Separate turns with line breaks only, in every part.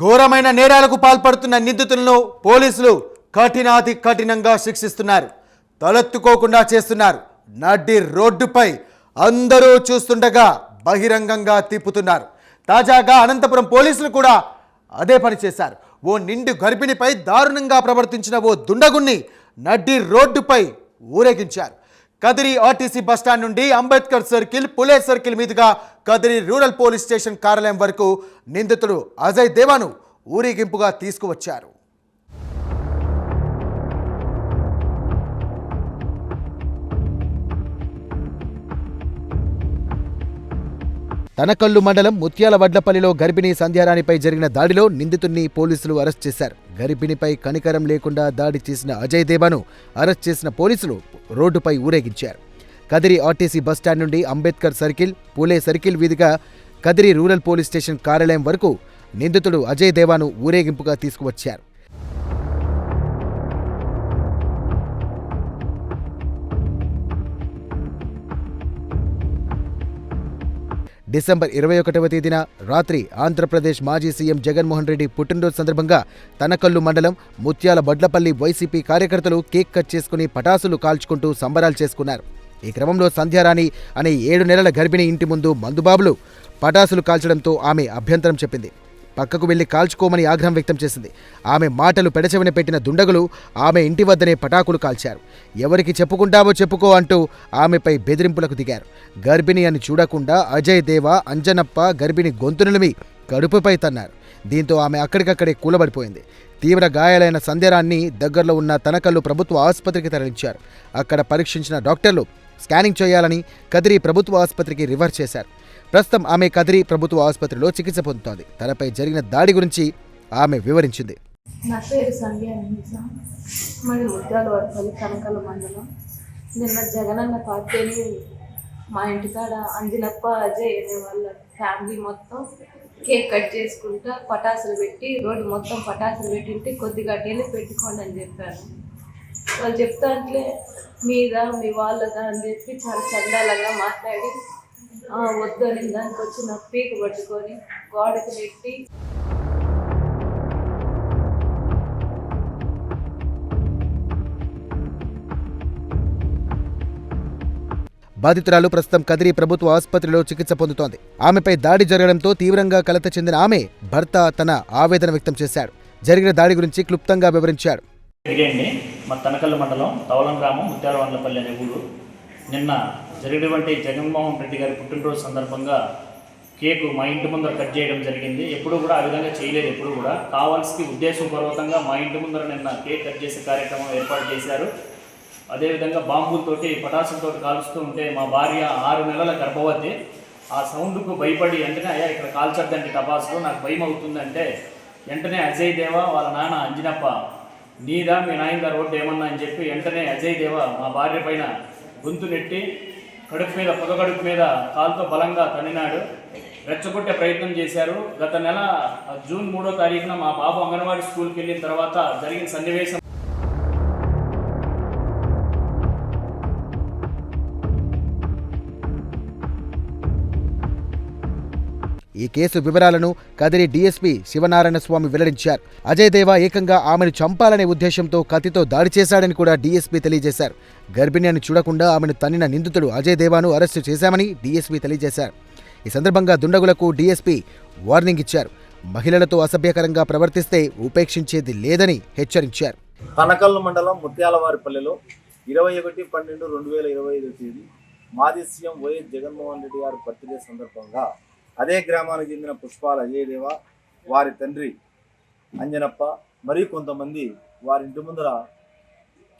ఘోరమైన నేరాలకు పాల్పడుతున్న నిందితులను పోలీసులు కఠినాతి కఠినంగా శిక్షిస్తున్నారు. తలెత్తుకోకుండా చేస్తున్నారు. నడి రోడ్డుపై అందరూ చూస్తుండగా బహిరంగంగా తిప్పుతున్నారు. తాజాగా అనంతపురం పోలీసులు కూడా అదే పని చేశారు. ఓ నిండు గర్భిణిపై దారుణంగా ప్రవర్తించిన ఓ దుండగుణ్ణి నడి రోడ్డుపై ఊరేగించారు. కదిరి ఆర్టీసీ బస్టాండ్ నుండి అంబేద్కర్ సర్కిల్, పులే సర్కిల్ మీదుగా కదిరి రూరల్ పోలీస్ స్టేషన్ కార్యాలయం వరకు నిందితుడు అజయ్ దేవాను ఊరేగింపుగా తీసుకువచ్చారు. తనకల్లు మండలం ముత్యాల వడ్లపల్లిలో గర్భిణీ సంధ్యారాణిపై జరిగిన దాడిలో నిందితుడిని పోలీసులు అరెస్ట్ చేశారు. గర్భిణిపై కనికరం లేకుండా దాడి చేసిన అజయ్ దేవాను అరెస్ట్ చేసిన పోలీసులు రోడ్డుపై ఊరేగించారు. కదిరి ఆర్టీసీ బస్టాండ్ నుండి అంబేద్కర్ సర్కిల్, పూలే సర్కిల్ వీధిగా కదిరి రూరల్ పోలీస్ స్టేషన్ కార్యాలయం వరకు నిందితుడు అజయ్ దేవాను ఊరేగింపుగా తీసుకువచ్చారు. డిసెంబర్ 21వ తేదీన రాత్రి ఆంధ్రప్రదేశ్ మాజీ సీఎం జగన్మోహన్ రెడ్డి పుట్టినరోజు సందర్భంగా తనకల్లు మండలం ముత్యాల వడ్లపల్లి వైసీపీ కార్యకర్తలు కేక్ కట్ చేసుకుని పటాసులు కాల్చుకుంటూ సంబరాలు చేసుకున్నారు. ఈ క్రమంలో సంధ్యారాణి అనే 7 నెలల గర్భిణి ఇంటి ముందు మందుబాబులు పటాసులు కాల్చడంతో ఆమె అభ్యంతరం చెప్పింది. పక్కకు వెళ్లి కాల్చుకోమని ఆగ్రహం వ్యక్తం చేసింది. ఆమె మాటలు పెడచెవిన పెట్టిన దుండగులు ఆమె ఇంటి వద్దనే పటాకులు కాల్చారు. ఎవరికి చెప్పుకుంటావో చెప్పుకో అంటూ ఆమెపై బెదిరింపులకు దిగారు. గర్భిణి అని చూడకుండా అజయ్ దేవా, అంజనప్ప గర్భిణి గొంతునులిమి కడుపుపై తన్నారు. దీంతో ఆమె అక్కడికక్కడే కూలబడిపోయింది. తీవ్ర గాయాలైన సంధ్యారాన్ని దగ్గరలో ఉన్న తనకల్లు ప్రభుత్వ ఆసుపత్రికి తరలించారు. అక్కడ పరీక్షించిన డాక్టర్లు స్కానింగ్ చేయాలని కదిరి ప్రభుత్వ ఆసుపత్రికి రిఫర్ చేశారు. ప్రస్తుతం ఆమె కదిరి ప్రభుత్వ ఆసుపత్రిలో చికిత్స పొందుతోంది. తనపై జరిగిన దాడి గురించి ఆమె వివరించింది.
నా పేరు సంధ్య. మరి ముత్యాల వడ్లపల్లి తనకల్లు మండలం. నిన్న జగనన్న పార్టీని మా ఇంటికాడ అంజనప్ప, అజయ్ అనే వాళ్ళ ఫ్యామిలీ మొత్తం కేక్ కట్ చేసుకుంటా పటాసులు పెట్టి రోడ్డు మొత్తం పటాసులు పెట్టింటే కొద్దిగా డేలు పెట్టుకోండి అని చెప్పాను. వాళ్ళు చెప్తా అంటే మీదా మీ వాళ్ళదా అని చెప్పి చాలా చండాలంగా మాట్లాడి వద్దని దానికి వచ్చి నా పీక పట్టుకొని గోడకి పెట్టి
బాధితురాలు ప్రస్తుతం కదిరి ప్రభుత్వ ఆసుపత్రిలో చికిత్స పొందుతోంది. ఆమెపై దాడి జరగడంతో తీవ్రంగా కలత చెందిన ఆమె భర్త తన ఆవేదన వ్యక్తం చేశాడు. జరిగిన దాడి గురించి క్లుప్తంగా వివరించాడు.
మా తనకల్లు మండలం తవలం గ్రామం ముత్యాల వడ్లపల్లి అనే ఊరు. నిన్న జరిగినటువంటి జగన్మోహన్ రెడ్డి గారి పుట్టినరోజు సందర్భంగా కేకు మా ఇంటి ముందర కట్ చేయడం జరిగింది. ఎప్పుడు కూడా ఆ విధంగా చేయలేదు. ఎప్పుడు కూడా కావాల్సి ఉద్దేశపూర్వకంగా మా ఇంటి ముందర నిన్న కేక్ కట్ చేసే కార్యక్రమం ఏర్పాటు చేశారు. అదేవిధంగా బాంబులతోటి పటాసులతోటి కాలుస్తూ ఉంటే మా భార్య 6 నెలల గర్భవతి. ఆ సౌండ్కు భయపడి వెంటనే అయ్యా ఇక్కడ కాల్చొద్దండి టపాసులు, నాకు భయం అవుతుందంటే వెంటనే అజయ్ దేవా వాళ్ళ నాన్న అంజనప్ప నీదా మీ నాయన రోడ్డు ఏమన్నా అని చెప్పి వెంటనే అజయ్ దేవా మా భార్య పైన గొంతు నెట్టి పొగకడుపు మీద కాలుతో బలంగా తన్నినాడు. రెచ్చగొట్టే ప్రయత్నం చేశారు. గత నెల జూన్ 3వ తారీఖున మా బాబు అంగన్వాడీ స్కూల్కి వెళ్ళిన తర్వాత జరిగిన సన్నివేశం.
ఈ కేసు వివరాలను కదిరి డీఎస్పీ శివనారాయణ స్వామి వెల్లడించారు. అజయ్ దేవా ఏకంగా ఆమెను చంపాలనే ఉద్దేశంతో కత్తితో దాడి చేశాడని కూడా డీఎస్పీ తెలియజేశారు. గర్భిణి అని చూడకుండా ఆమెను తన్నిన నిందితుడు అజయ్ దేవాను అరెస్టు చేశామని డీఎస్పీ తెలియజేశారు. ఈ సందర్భంగా దుండగులకు డీఎస్పీ వార్నింగ్ ఇచ్చారు. మహిళలతో అసభ్యకరంగా ప్రవర్తిస్తే ఉపేక్షించేది లేదని హెచ్చరించారు.
తనకల్లు మండలం ముత్యాలవారిపల్లిలో 21/12/2025 తేదీ మాజీ సీఎం వైఎస్ జగన్మోహన్ రెడ్డి గారి బర్త్డే సందర్భంగా అదే గ్రామానికి చెందిన పుష్పాల అజయ్ దేవా, వారి తండ్రి అంజనప్ప మరియు కొంతమంది వారి ఇంటి ముందర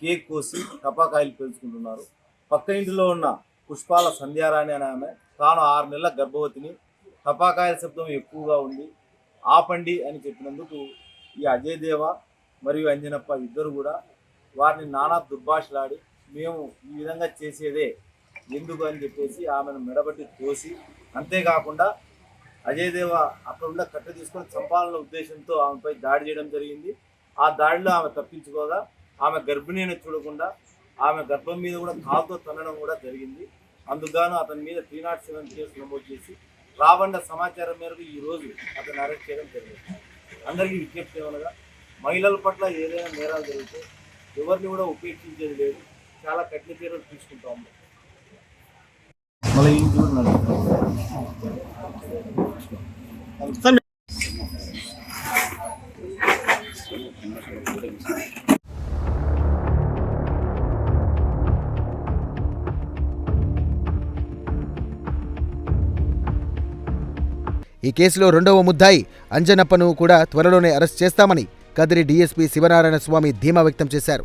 కేక్ కోసి టపాకాయలు పేల్చుకుంటున్నారు. పక్క ఇంటిలో ఉన్న పుష్పాల సంధ్యారాణి అనే ఆమె తాను 6 నెలల గర్భవతిని, టపాకాయల శబ్దం ఎక్కువగా ఉంది ఆపండి అని చెప్పినందుకు ఈ అజయ్ దేవా మరియు అంజనప్ప ఇద్దరు కూడా వారిని నానా దుర్భాషలాడి మేము ఈ విధంగా చేసేదే ఎందుకు అని చెప్పేసి ఆమెను మెడబట్టి తోసి, అంతేకాకుండా అజయ్ దేవా అక్కడ ఉన్న కట్టె తీసుకొని చంపాలన్న ఉద్దేశంతో ఆమెపై దాడి చేయడం జరిగింది. ఆ దాడిలో ఆమె తప్పించుకోగా ఆమె గర్భిణిని చూడకుండా ఆమె గర్భం మీద కూడా కాలుతో తన్నడం కూడా జరిగింది. అందుకుగాను అతని మీద 307 కేసు నమోదు చేసి రాబండ సమాచారం మేరకు ఈరోజు అతను అరెస్ట్ చేయడం జరిగింది. అందరికీ విజ్ఞప్తి ఏమనగా మహిళల పట్ల ఏదైనా నేరాలు జరిగితే ఎవరిని కూడా ఉపేక్షించేది లేదు, చాలా కఠిన చర్యలు తీసుకుంటాము. మళ్ళీ
ఈ కేసులో రెండవ ముద్దాయి అంజనప్పను కూడా త్వరలోనే అరెస్ట్ చేస్తామని కదిరి డీఎస్పీ శివనారాయణ స్వామి ధీమా వ్యక్తం చేశారు.